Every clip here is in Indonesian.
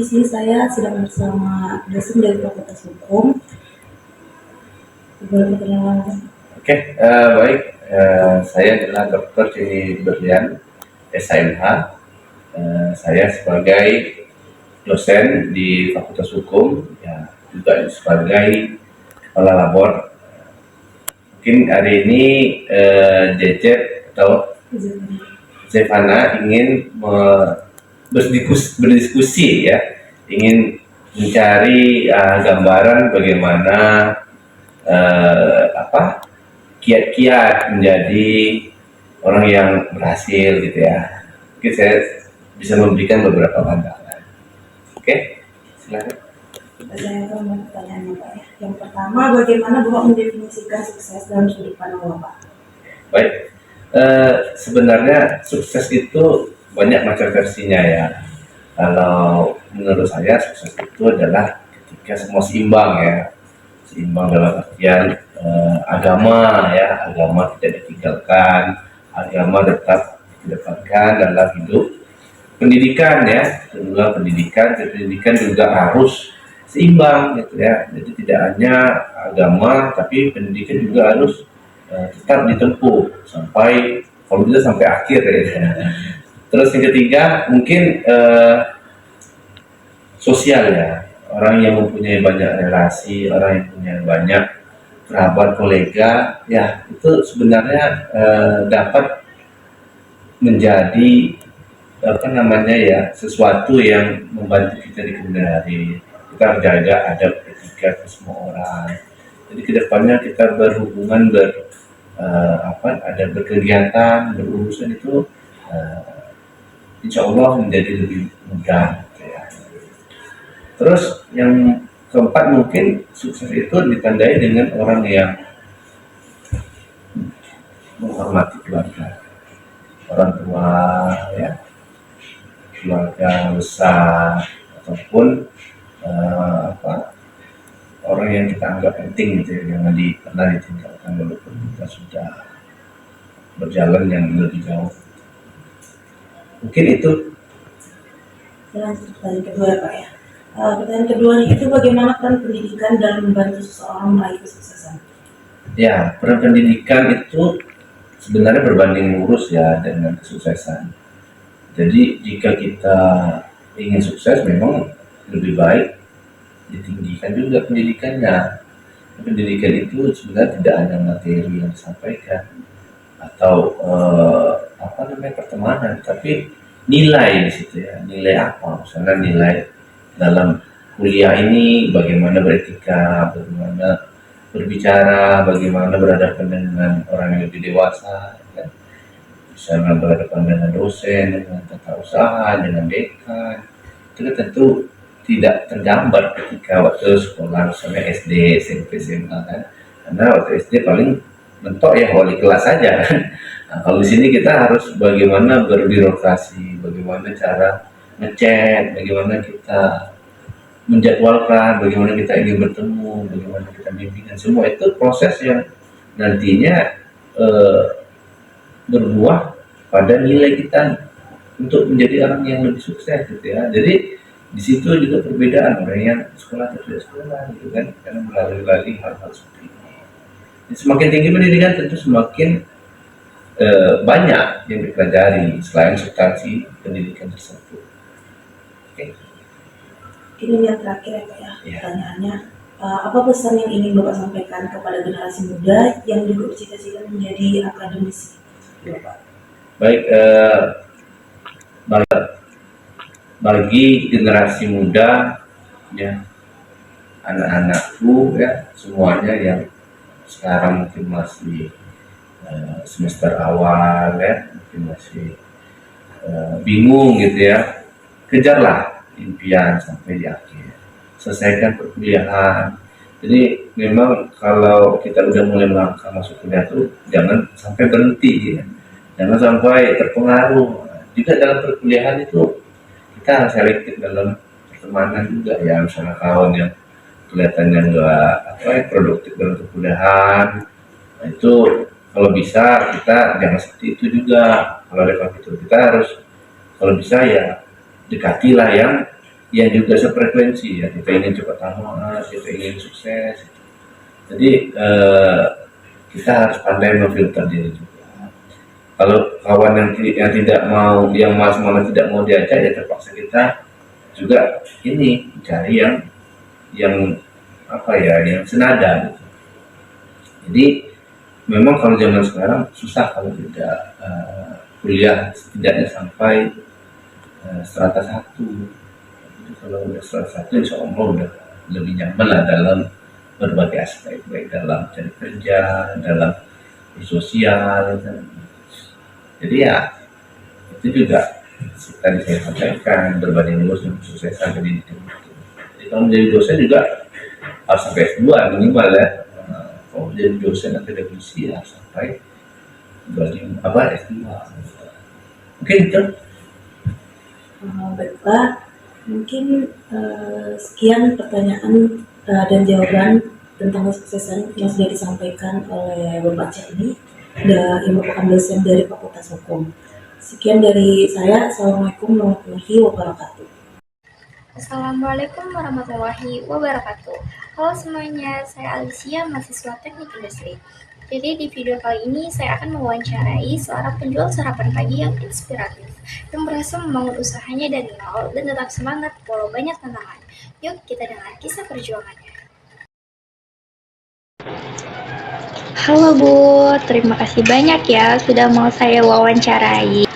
di sini saya sedang bersama dosen dari Fakultas Hukum. Boleh perkenalan? Oke, baik. Saya adalah Dr. Cini Berlian, SHMH. Saya sebagai dosen di Fakultas Hukum, ya, juga sebagai kepala labor. Mungkin hari ini Jecep atau Zevana ingin berdiskusi, ya, ingin mencari gambaran bagaimana kiat-kiat menjadi orang yang berhasil gitu ya. Mungkin saya bisa memberikan beberapa pandangan. Oke, silakan. Saya akan membuat pertanyaannya, Pak. Yang pertama, bagaimana Bapak mendefinisikan sukses dalam sudut pandang Bapak? Baik, sebenarnya sukses itu banyak macam versinya ya. Kalau menurut saya sukses itu adalah ketika semua seimbang ya, seimbang dalam artian agama ya, agama tidak ditinggalkan, agama tetap dikedepankan dalam hidup. Pendidikan ya, kedua pendidikan juga harus seimbang gitu ya. Jadi tidak hanya agama, tapi pendidikan juga harus tetap ditempuh sampai, kalau bisa sampai akhir ya. Terus yang ketiga mungkin sosial ya, orang yang mempunyai banyak relasi, orang yang punya banyak kerabat, kolega, ya itu sebenarnya dapat menjadi sesuatu yang membantu kita di kemudian hari. Kita harus jaga adab etika ke semua orang. Jadi kedepannya kita berhubungan ada berkegiatan, berurusan itu insya Allah menjadi lebih mudah gitu ya. Terus yang keempat mungkin sukses itu ditandai dengan orang yang menghormati keluarga, orang tua ya, keluarga besar, ataupun orang yang kita anggap penting gitu ya, jangan pernah ditinggalkan walaupun kita sudah berjalan yang lebih jauh. Mungkin itu. Saya lanjut pertanyaan kedua ya, Pak ya. Pertanyaan kedua itu bagaimana peran pendidikan dalam membantu seseorang meraih kesuksesan? Ya, peran pendidikan itu sebenarnya berbanding lurus ya dengan kesuksesan. Jadi jika kita ingin sukses memang lebih baik ditinggikan juga pendidikannya. Pendidikan itu sebenarnya tidak hanya materi yang disampaikan atau pertemanan, tapi nilai di situ ya. Nilai apa? Misalnya nilai dalam kuliah ini bagaimana beretika, bagaimana berbicara, bagaimana berhadapan dengan orang yang lebih dewasa, ya. Misalnya berhadapan dengan dosen, dengan tata usaha, dengan dekan, itu tentu tidak tergambar ketika waktu sekolah misalnya SD, SMP, SMA kan. Karena waktu SD paling mentok ya wali kelas saja kan. Nah, kalau di sini kita harus bagaimana berbirokrasi, bagaimana cara ngechat, bagaimana kita menjadwalkan, bagaimana kita ingin bertemu, bagaimana kita bimbingan, semua itu proses yang nantinya berbuah pada nilai kita untuk menjadi orang yang lebih sukses gitu ya. Jadi di situ juga perbedaan orang yang sekolah atau tidak sekolah gitu kan, karena melalui hal-hal seperti ini. Jadi semakin tinggi pendidikan tentu semakin banyak yang dipelajari selain substansi pendidikan tersebut. Oke. Ini yang terakhir ya, Pak ya. Pertanyaannya, apa pesan yang ingin Bapak sampaikan kepada generasi muda yang juga bercita-cita menjadi akademisi? Baik, bagi generasi muda ya, anak-anakku ya, semuanya yang sekarang mungkin masih semester awal ya, mungkin masih bingung gitu ya, kejarlah impian sampai di akhir, selesaikan perkuliahan. Jadi memang kalau kita udah mulai melangkah masuk kuliah tuh jangan sampai berhenti ya, jangan sampai terpengaruh. Juga dalam perkuliahan itu kita harus selektif dalam pertemanan juga ya, misalnya kawan yang kelihatannya nggak produktif dalam perkuliahan, nah, itu kalau bisa kita jangan seperti itu juga. Kalau level itu kita harus kalau bisa ya dekatilah yang yang juga sefrekuensi ya, kita ingin cepat tamat, kita ingin sukses. Jadi kita harus pandai memfilter diri juga. Kalau kawan yang tidak mau, yang malas tidak mau diajak, ya terpaksa kita juga ini cari yang apa ya, yang senada gitu. Jadi memang kalau zaman sekarang susah kalau tidak kuliah setidaknya sampai strata 1. Jadi kalau udah strata 1 insya Allah udah lebih nyaman lah dalam berbagai aspek, baik dalam cari kerja, dalam bersosial. Jadi ya itu juga tadi saya sampaikan, berbanding lurus dengan kesuksesan pendidikan. Jadi kalau menjadi dosen juga harus sampai S2 minimal ya. Kalau menjadi dosen akademisi ya sampai S2. Mungkin itu. Baiklah, mungkin sekian pertanyaan dan jawaban tentang kesuksesan yang sudah disampaikan oleh Bapak Cahdi yang merupakan dosen dari Fakultas Hukum. Sekian dari saya. Assalamualaikum warahmatullahi wabarakatuh. Assalamualaikum warahmatullahi wabarakatuh. Halo semuanya, saya Alicia, mahasiswa Teknik Industri. Jadi di video kali ini saya akan mewawancarai seorang penjual sarapan pagi yang inspiratif, yang berhasil membangun usahanya dari nol dan tetap semangat walau banyak tantangan. Yuk kita dengar kisah perjuangannya. Halo Bu, terima kasih banyak ya sudah mau saya wawancarai.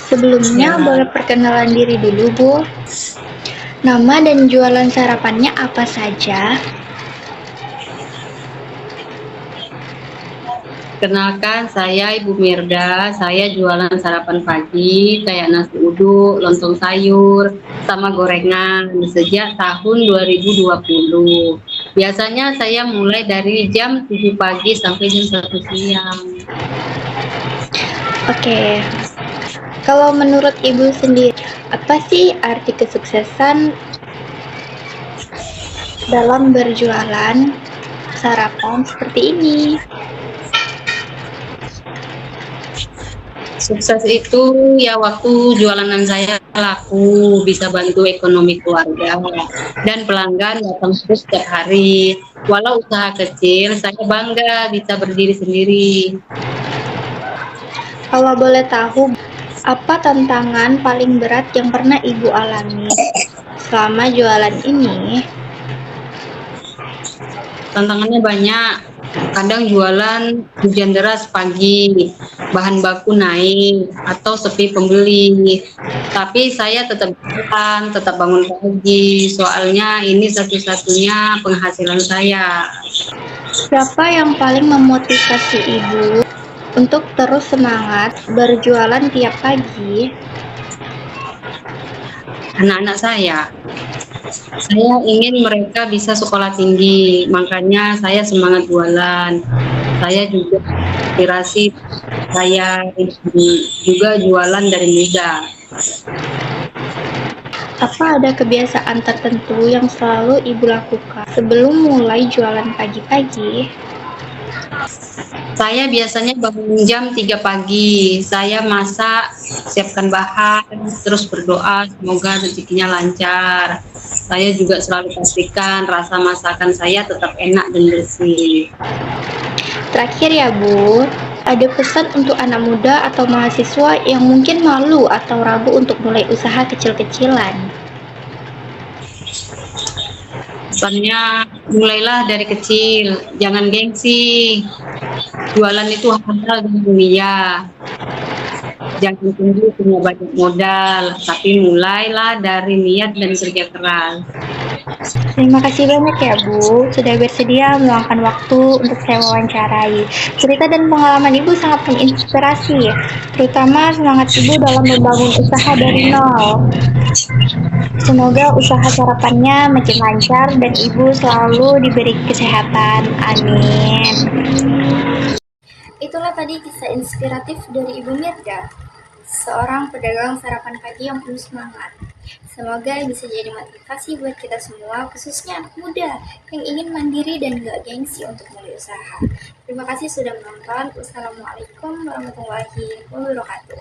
Sebelumnya boleh perkenalan diri dulu Bu. Nama dan jualan sarapannya apa saja? Kenalkan, saya Ibu Mirda. Saya jualan sarapan pagi kayak nasi uduk, lontong sayur, sama gorengan sejak tahun 2020. Biasanya saya mulai dari jam 7 pagi sampai jam 1 siang. Oke. Kalau menurut Ibu sendiri, apa sih arti kesuksesan dalam berjualan sarapan seperti ini? Sukses itu ya waktu jualan saya laku, bisa bantu ekonomi keluarga, dan pelanggan datang terus setiap hari. Walau usaha kecil, saya bangga bisa berdiri sendiri. Kalau boleh tahu, apa tantangan paling berat yang pernah Ibu alami selama jualan ini? Tantangannya banyak. Kadang jualan hujan deras pagi, bahan baku naik, atau sepi pembeli. Tapi saya tetap jalan, tetap bangun pagi, soalnya ini satu-satunya penghasilan saya. Siapa yang paling memotivasi Ibu untuk terus semangat berjualan tiap pagi? Anak-anak saya ingin mereka bisa sekolah tinggi, makanya saya semangat jualan. Saya juga inspirasi, saya juga jualan dari muda. Apa ada kebiasaan tertentu yang selalu Ibu lakukan sebelum mulai jualan pagi-pagi? Saya biasanya bangun jam 3 pagi, saya masak, siapkan bahan, terus berdoa semoga rezekinya lancar. Saya juga selalu pastikan rasa masakan saya tetap enak dan bersih. Terakhir ya Bu, ada pesan untuk anak muda atau mahasiswa yang mungkin malu atau ragu untuk mulai usaha kecil-kecilan? Pesannya, mulailah dari kecil, jangan gengsi. Jualan itu halal dan mulia. Jangan tunggu punya banyak modal, tapi mulailah dari niat dan kerja keras. Terima kasih banyak ya Bu, sudah bersedia meluangkan waktu untuk saya wawancarai. Cerita dan pengalaman Ibu sangat menginspirasi, terutama semangat Ibu dalam membangun usaha dari nol. Semoga usaha sarapannya makin lancar dan Ibu selalu diberi kesehatan. Amin. Itulah tadi kisah inspiratif dari Ibu Mirda, seorang pedagang sarapan pagi yang penuh semangat. Semoga bisa jadi motivasi buat kita semua, khususnya anak muda yang ingin mandiri dan gak gengsi untuk mulai usaha. Terima kasih sudah menonton. Wassalamualaikum warahmatullahi wabarakatuh.